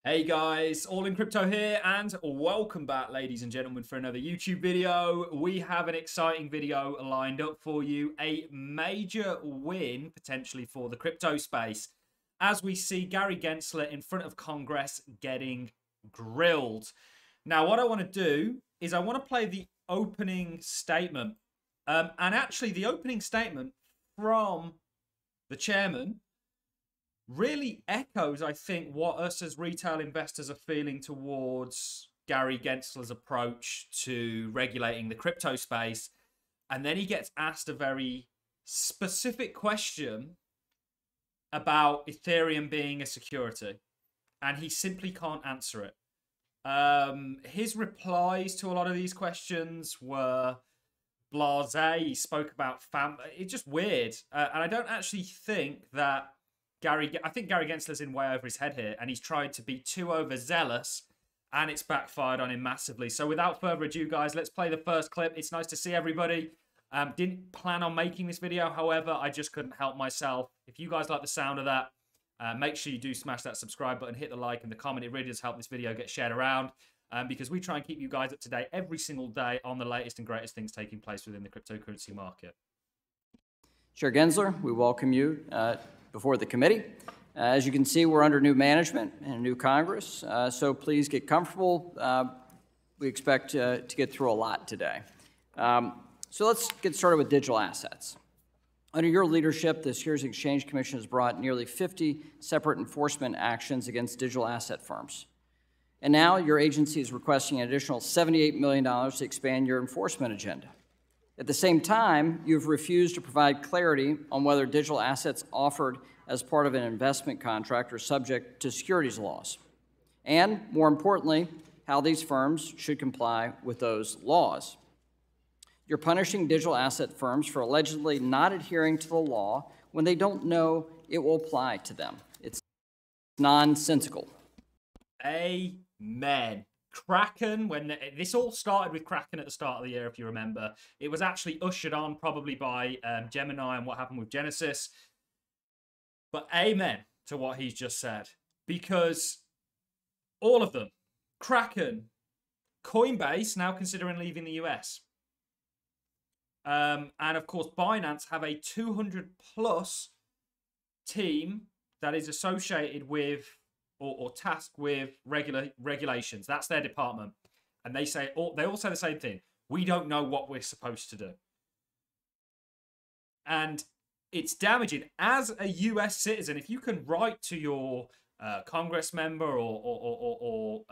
Hey guys, All in Crypto here, and welcome back, ladies and gentlemen, for another YouTube video. We have an exciting video lined up for you, a major win potentially for the crypto space, as we see Gary Gensler in front of Congress getting grilled. Now, what I want to do is I want to play the opening statement, and actually the opening statement from the chairman really echoes, I think, what us as retail investors are feeling towards Gary Gensler's approach to regulating the crypto space. And then he gets asked a very specific question about Ethereum being a security, and he simply can't answer it. His replies to a lot of these questions were blasé. He spoke about it's just weird. And I don't actually think that I think Gary Gensler's in way over his head here, and he's tried to be too overzealous, and it's backfired on him massively. So without further ado, guys, let's play the first clip. It's nice to see everybody. Didn't plan on making this video, however, I just couldn't help myself. If you guys like the sound of that, make sure you do smash that subscribe button, hit the like and the comment. It really does help this video get shared around, because we try and keep you guys up to date every single day on the latest and greatest things taking place within the cryptocurrency market. Chair Gensler, we welcome you before the committee. As you can see, we're under new management and a new Congress, so please get comfortable. We expect to get through a lot today. So let's get started with digital assets. Under your leadership, the Securities and Exchange Commission has brought nearly 50 separate enforcement actions against digital asset firms. And now your agency is requesting an additional $78 million to expand your enforcement agenda. At the same time, you've refused to provide clarity on whether digital assets offered as part of an investment contract are subject to securities laws, and, more importantly, how these firms should comply with those laws. You're punishing digital asset firms for allegedly not adhering to the law when they don't know it will apply to them. It's nonsensical. Amen. Kraken, this all started with Kraken at the start of the year, if you remember. It was actually ushered on probably by Gemini and what happened with Genesis. But amen to what he's just said. Because all of them, Kraken, Coinbase, now considering leaving the US. And of course, Binance have a 200+ team that is associated with or tasked with regulations. That's their department. And they all say the same thing. We don't know what we're supposed to do. And it's damaging. As a US citizen, if you can write to your Congress member or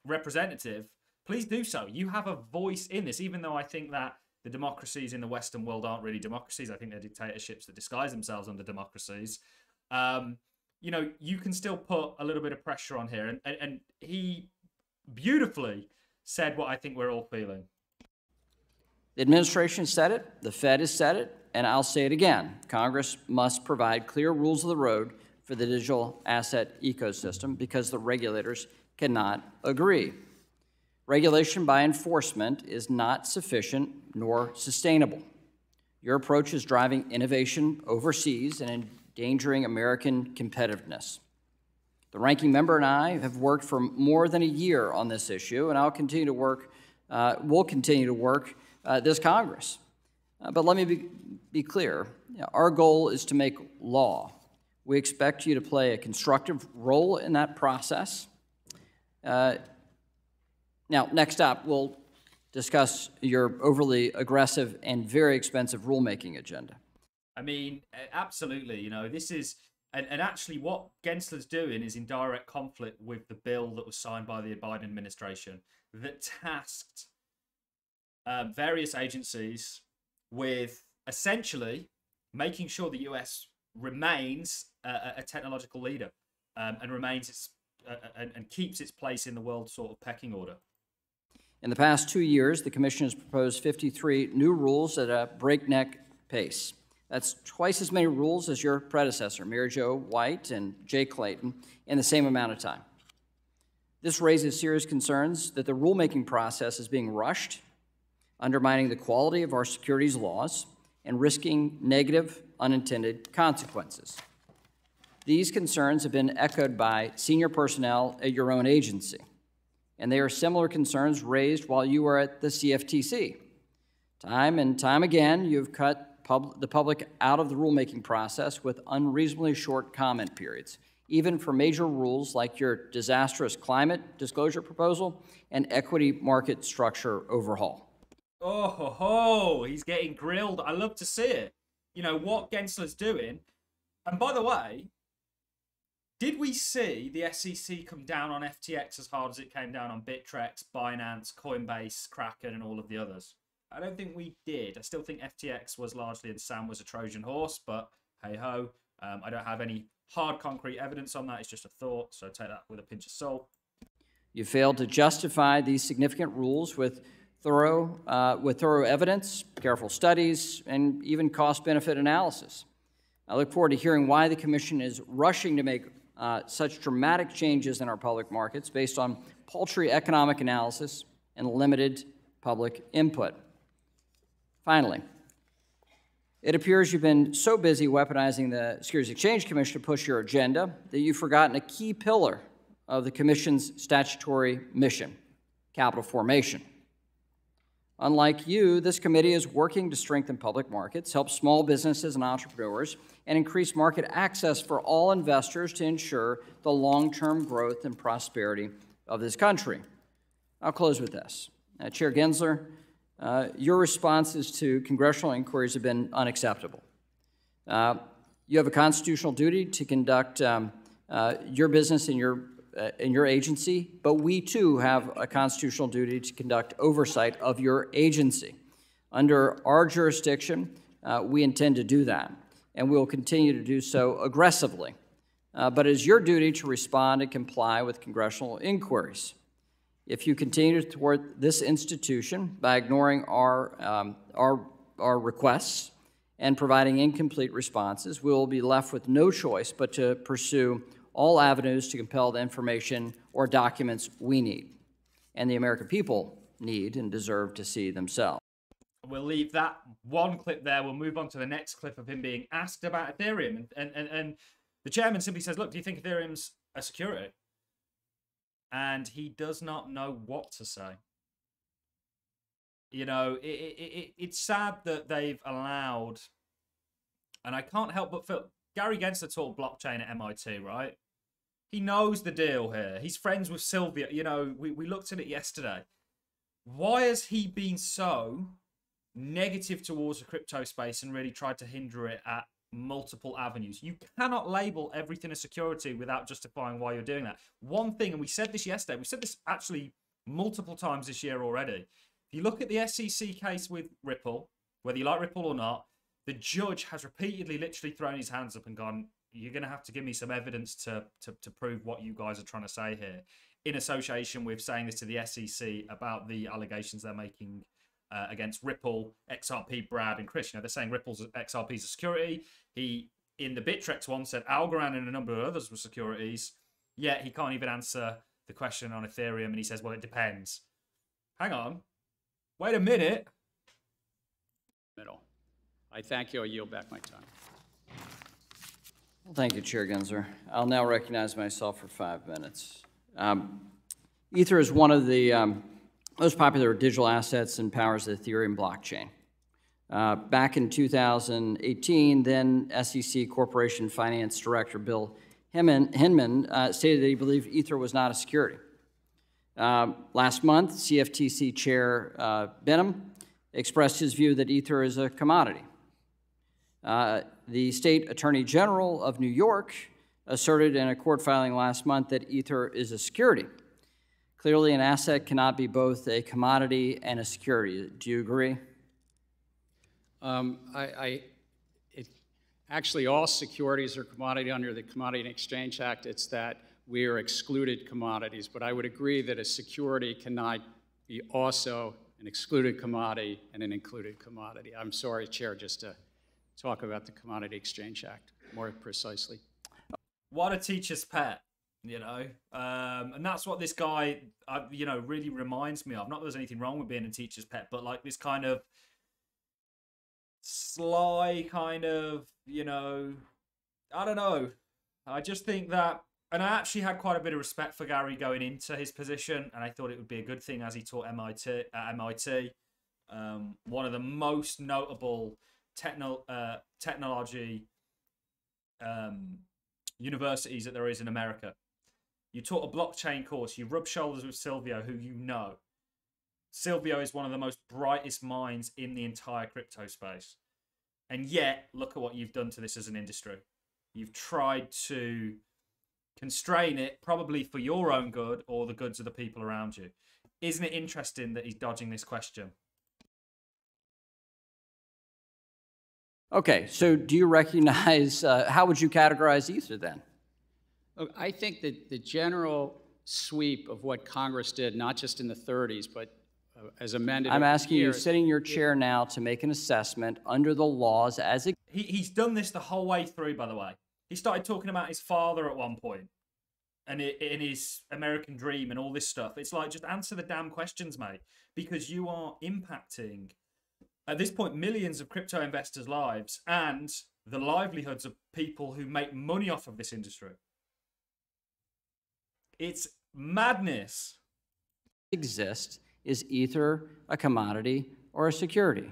representative, please do so. You have a voice in this, even though I think that the democracies in the Western world aren't really democracies. I think they're dictatorships that disguise themselves under democracies. You know, you can still put a little bit of pressure on here. And he beautifully said what I think we're all feeling. The administration said it, the Fed has said it, and I'll say it again. Congress must provide clear rules of the road for the digital asset ecosystem because the regulators cannot agree. Regulation by enforcement is not sufficient nor sustainable. Your approach is driving innovation overseas and endangering American competitiveness. The ranking member and I have worked for more than a year on this issue, and we'll continue to work this Congress. But let me be clear. Our goal is to make law. We expect you to play a constructive role in that process. Now, next up, we'll discuss your overly aggressive and very expensive rulemaking agenda. I mean, absolutely. You know, this is, and actually what Gensler's doing is in direct conflict with the bill that was signed by the Biden administration that tasked various agencies with essentially making sure the US remains a technological leader and remains and keeps its place in the world sort of pecking order. In the past 2 years, the Commission has proposed 53 new rules at a breakneck pace. That's twice as many rules as your predecessor, Mary Jo White and Jay Clayton, in the same amount of time. This raises serious concerns that the rulemaking process is being rushed, undermining the quality of our securities laws, and risking negative unintended consequences. These concerns have been echoed by senior personnel at your own agency, and they are similar concerns raised while you were at the CFTC. Time and time again, you've cut the public out of the rulemaking process with unreasonably short comment periods, even for major rules like your disastrous climate disclosure proposal and equity market structure overhaul. Oh, ho, ho. He's getting grilled. I love to see it. You know, what Gensler's doing. And by the way, did we see the SEC come down on FTX as hard as it came down on Bittrex, Binance, Coinbase, Kraken, and all of the others? I don't think we did. I still think FTX was largely, and Sam was a Trojan horse, but hey-ho. I don't have any hard concrete evidence on that. It's just a thought, so take that with a pinch of salt. You failed to justify these significant rules with thorough evidence, careful studies, and even cost-benefit analysis. I look forward to hearing why the Commission is rushing to make such dramatic changes in our public markets based on paltry economic analysis and limited public input. Finally, it appears you've been so busy weaponizing the Securities Exchange Commission to push your agenda that you've forgotten a key pillar of the Commission's statutory mission, capital formation. Unlike you, this committee is working to strengthen public markets, help small businesses and entrepreneurs, and increase market access for all investors to ensure the long-term growth and prosperity of this country. I'll close with this. Chair Gensler, your responses to congressional inquiries have been unacceptable. You have a constitutional duty to conduct your business in your agency, but we too have a constitutional duty to conduct oversight of your agency. Under our jurisdiction, we intend to do that, and we will continue to do so aggressively. But it is your duty to respond and comply with congressional inquiries. If you continue to thwart this institution by ignoring our requests and providing incomplete responses, we will be left with no choice but to pursue all avenues to compel the information or documents we need and the American people need and deserve to see themselves. We'll leave that one clip there. We'll move on to the next clip of him being asked about Ethereum. And the chairman simply says, look, do you think Ethereum's a security? And he does not know what to say. You know, it's sad that they've allowed, and I can't help but feel, Gary Gensler taught blockchain at MIT, right? He knows the deal here. He's friends with Sylvia. You know, we looked at it yesterday. Why has he been so negative towards the crypto space and really tried to hinder it at multiple avenues? You cannot label everything a security without justifying why you're doing that. One thing, and we said this yesterday, we said this actually multiple times this year already. If you look at the SEC case with Ripple, whether you like Ripple or not, the judge has repeatedly literally thrown his hands up and gone, you're going to have to give me some evidence to prove what you guys are trying to say here, in association with saying this to the SEC about the allegations they're making against Ripple, XRP, Brad, and Chris. You know, they're saying Ripple's XRP's a security. He, in the Bittrex one, said Algorand and a number of others were securities. Yet he can't even answer the question on Ethereum, and he says, well, it depends. Hang on. Wait a minute. Middle. I thank you. I yield back my time. Well, thank you, Chair Gensler. I'll now recognize myself for 5 minutes. Ether is one of the most popular digital assets and powers the Ethereum blockchain. Back in 2018, then SEC Corporation Finance Director Bill Hinman stated that he believed Ether was not a security. Last month, CFTC Chair Benham expressed his view that Ether is a commodity. The State Attorney General of New York asserted in a court filing last month that Ether is a security. Clearly, an asset cannot be both a commodity and a security. Do you agree? Actually, all securities are commodity under the Commodity and Exchange Act. It's that we are excluded commodities. But I would agree that a security cannot be also an excluded commodity and an included commodity. I'm sorry, Chair, just to talk about the Commodity Exchange Act more precisely. What a teacher's pet, you know? And that's what this guy, you know, really reminds me of. Not that there's anything wrong with being a teacher's pet, but like this kind of sly kind of, you know, I don't know. I just think that, and I actually had quite a bit of respect for Gary going into his position, and I thought it would be a good thing as he taught at MIT. One of the most notable technology universities that there is in America. You taught a blockchain course. You rub shoulders with Silvio, who you know. Silvio is one of the most brightest minds in the entire crypto space. And yet, look at what you've done to this as an industry. You've tried to constrain it, probably for your own good or the goods of the people around you. Isn't it interesting that he's dodging this question? Okay, so do you recognize, how would you categorize Ether then? Look, I think that the general sweep of what Congress did, not just in the 30s, but as amended. I'm asking you, sitting in your chair now, to make an assessment under the laws as it... He's done this the whole way through, by the way. He started talking about his father at one point, and in his American dream and all this stuff. It's like, just answer the damn questions, mate, because you are impacting, at this point, millions of crypto investors' lives and the livelihoods of people who make money off of this industry. It's madness. ...exist. Is Ether a commodity or a security?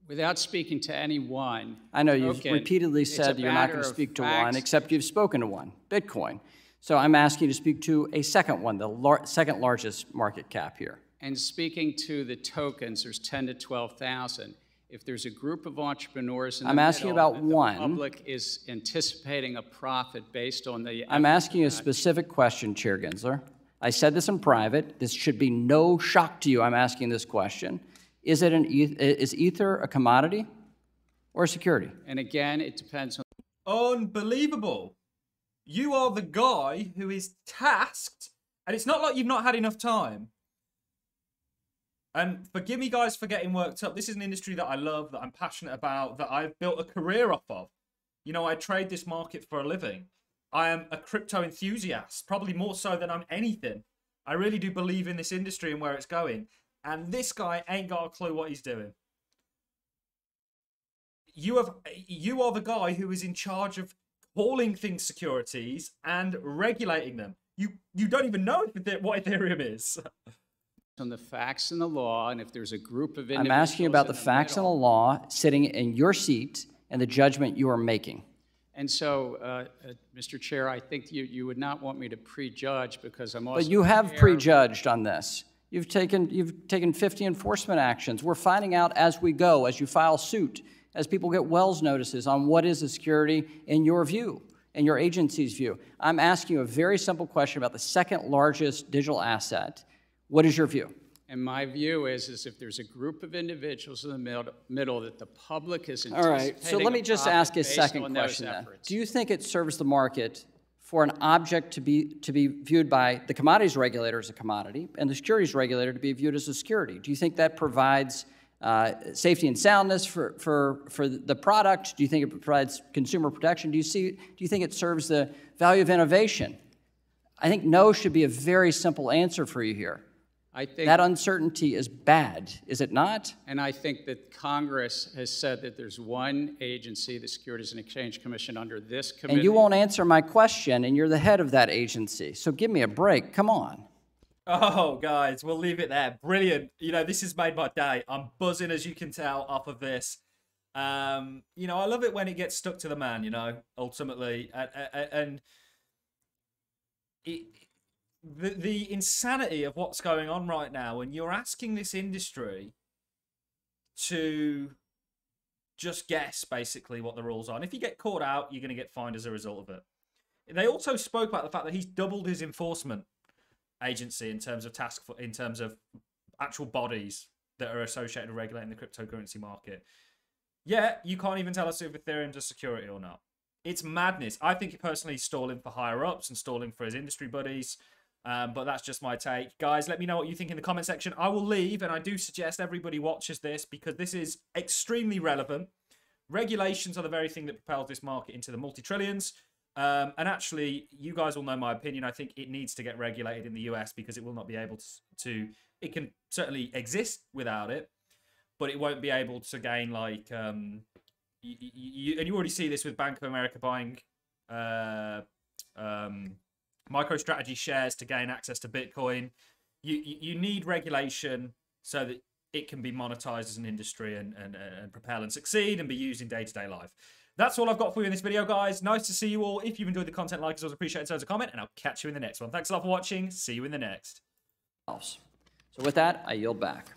Without speaking to any one, I know you've repeatedly said you're not going to speak to one, except you've spoken to one, Bitcoin. So I'm asking you to speak to a second one, the second largest market cap here. And speaking to the tokens, there's 10 to 12,000. If there's a group of entrepreneurs in the I'm asking about one. The public is anticipating a profit based on the... I'm asking a specific question, Chair Gensler. I said this in private. This should be no shock to you. I'm asking this question. Is Ether a commodity or a security? And again, it depends on... Unbelievable. You are the guy who is tasked, and it's not like you've not had enough time. And forgive me, guys, for getting worked up. This is an industry that I love, that I'm passionate about, that I've built a career off of. You know, I trade this market for a living. I am a crypto enthusiast, probably more so than I'm anything. I really do believe in this industry and where it's going. And this guy ain't got a clue what he's doing. You are the guy who is in charge of calling things securities and regulating them. You don't even know what Ethereum is. On the facts and the law, and if there's a group of individuals... I'm asking about the facts and the law sitting in your seat and the judgment you are making. And so, Mr. Chair, I think you would not want me to prejudge, because I'm also... But you have prejudged on this. You've taken 50 enforcement actions. We're finding out as we go, as you file suit, as people get Wells notices on what is a security in your view, in your agency's view. I'm asking you a very simple question about the second largest digital asset. What is your view? And my view is if there's a group of individuals in the middle that the public is anticipating... All right, so let me just ask a second question then. Do you think it serves the market for an object to be viewed by the commodities regulator as a commodity and the securities regulator to be viewed as a security? Do you think that provides safety and soundness for the product? Do you think it provides consumer protection? Do you think it serves the value of innovation? I think no should be a very simple answer for you here. I think that uncertainty is bad, is it not? And I think that Congress has said that there's one agency, the Securities and Exchange Commission, under this committee. And you won't answer my question, and you're the head of that agency. So give me a break. Come on. Oh, guys, we'll leave it there. Brilliant. You know, this has made my day. I'm buzzing, as you can tell, off of this. You know, I love it when it gets stuck to the man, you know, ultimately. And the insanity of what's going on right now, and you're asking this industry to just guess basically what the rules are. And if you get caught out, you're going to get fined as a result of it. They also spoke about the fact that he's doubled his enforcement agency in terms of in terms of actual bodies that are associated with regulating the cryptocurrency market. Yeah, you can't even tell us if Ethereum's a security or not. It's madness. I think personally he's stalling for higher ups and stalling for his industry buddies. But that's just my take. Guys, let me know what you think in the comment section. I will leave, and I do suggest everybody watches this because this is extremely relevant. Regulations are the very thing that propels this market into the multi-trillions. And actually, you guys will know my opinion. I think it needs to get regulated in the US because it will not be able to it can certainly exist without it, but it won't be able to gain like, and you already see this with Bank of America buying MicroStrategy shares to gain access to Bitcoin. You need regulation so that it can be monetized as an industry and propel and succeed and be used in day-to-day life. That's all I've got for you in this video, guys. Nice to see you all. If you've enjoyed the content, like as always, appreciate it. So a comment, and I'll catch you in the next one. Thanks a lot for watching. See you in the next. So with that, I yield back.